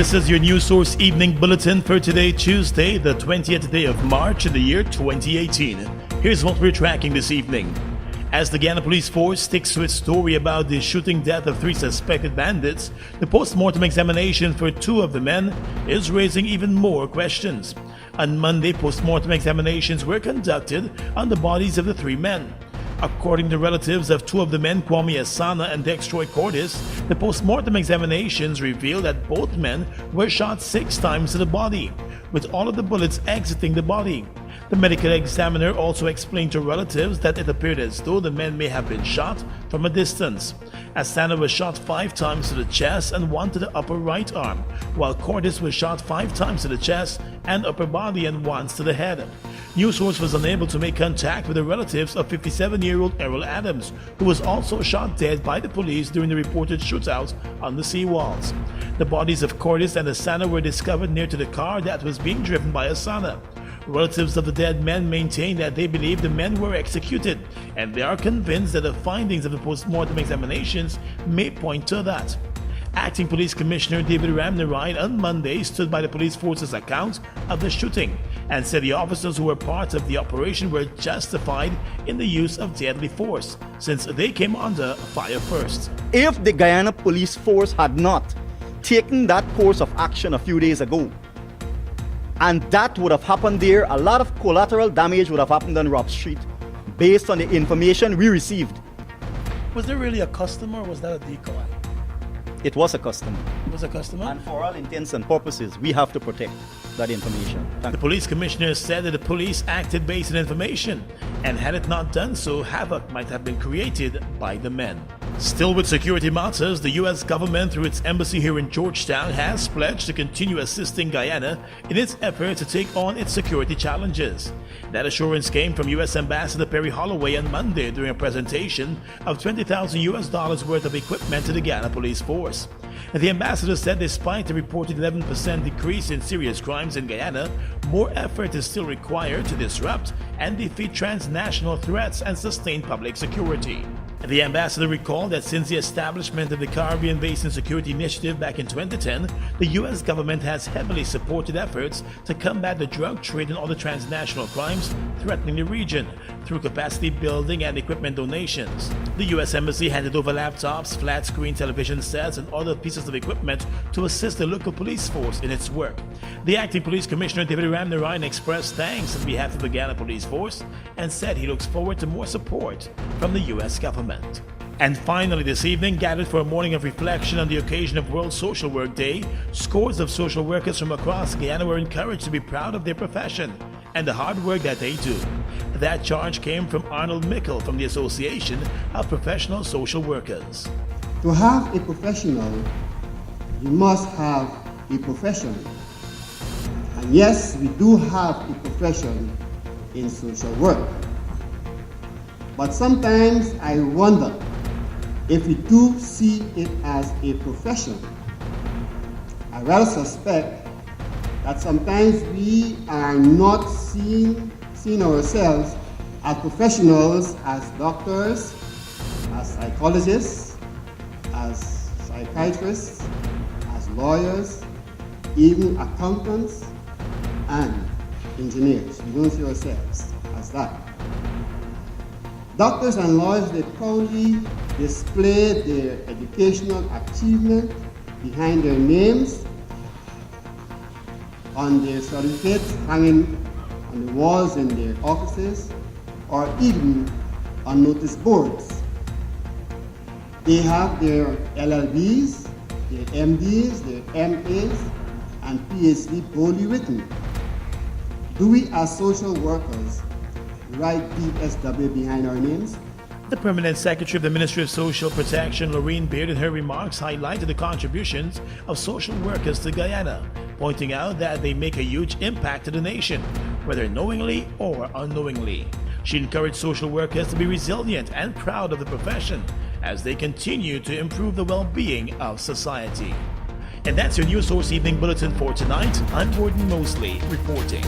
This is your News Source Evening Bulletin for today, Tuesday, the 20th day of March in the year 2018. Here's what we're tracking this evening. As the Guyana Police Force sticks to its story about the shooting death of 3 suspected bandits, the post-mortem examination for 2 of the men is raising even more questions. On Monday, post-mortem examinations were conducted on the bodies of the 3 men. According to relatives of 2 of the men, Kwame Asana and Dextroy Cordes, the post-mortem examinations revealed that both men were shot 6 times to the body, with all of the bullets exiting the body. The medical examiner also explained to relatives that it appeared as though the men may have been shot from a distance. Asana was shot 5 times to the chest and 1 to the upper right arm, while Cordes was shot 5 times to the chest and upper body and once to the head. News Source was unable to make contact with the relatives of 57-year-old Errol Adams, who was also shot dead by the police during the reported shootout on the seawalls. The bodies of Cordes and Asana were discovered near to the car that was being driven by Asana. Relatives of the dead men maintain that they believe the men were executed, and they are convinced that the findings of the post-mortem examinations may point to that. Acting Police Commissioner David Ramnarine on Monday stood by the police force's account of the shooting and said the officers who were part of the operation were justified in the use of deadly force, since they came under fire first. If the Guyana Police Force had not taken that course of action a few days ago, and that would have happened there, a lot of collateral damage would have happened on Rob Street based on the information we received. Was there really a customer, or was that a decoy? It was a customer. It was a customer? And for all intents and purposes, we have to protect that information. The police commissioner said that the police acted based on information, and had it not done so, havoc might have been created by the men. Still with security matters, the U.S. government, through its embassy here in Georgetown, has pledged to continue assisting Guyana in its effort to take on its security challenges. That assurance came from U.S. Ambassador Perry Holloway on Monday during a presentation of $20,000 worth of equipment to the Guyana Police Force. The ambassador said despite the reported 11% decrease in serious crimes in Guyana, more effort is still required to disrupt and defeat transnational threats and sustain public security. The ambassador recalled that since the establishment of the Caribbean Basin Security Initiative back in 2010, the U.S. government has heavily supported efforts to combat the drug trade and other transnational crimes threatening the region through capacity building and equipment donations. The U.S. Embassy handed over laptops, flat-screen television sets, and other pieces of equipment to assist the local police force in its work. The acting police commissioner David Ramnarine expressed thanks on behalf of the Guyana Police Force and said he looks forward to more support from the U.S. government. And finally this evening, gathered for a morning of reflection on the occasion of World Social Work Day, scores of social workers from across Guyana were encouraged to be proud of their profession and the hard work that they do. That charge came from Arnold Mickle from the Association of Professional Social Workers. To have a professional, you must have a profession. And yes, we do have a profession in social work. But sometimes I wonder if we do see it as a profession. I rather suspect that sometimes we are not seeing ourselves as professionals, as doctors, as psychologists, as psychiatrists, as lawyers, even accountants and engineers. We don't see ourselves as that. Doctors and lawyers, they proudly display their educational achievement behind their names, on their certificates hanging on the walls in their offices, or even on notice boards. They have their LLBs, their MDs, their MAs, and PhD boldly written. Do we as social workers write DSW behind our names? The Permanent Secretary of the Ministry of Social Protection, Lorraine Beard, in her remarks highlighted the contributions of social workers to Guyana, pointing out that they make a huge impact to the nation, whether knowingly or unknowingly. She encouraged social workers to be resilient and proud of the profession as they continue to improve the well-being of society. And that's your News Source Evening Bulletin for tonight. I'm Gordon Mosley reporting.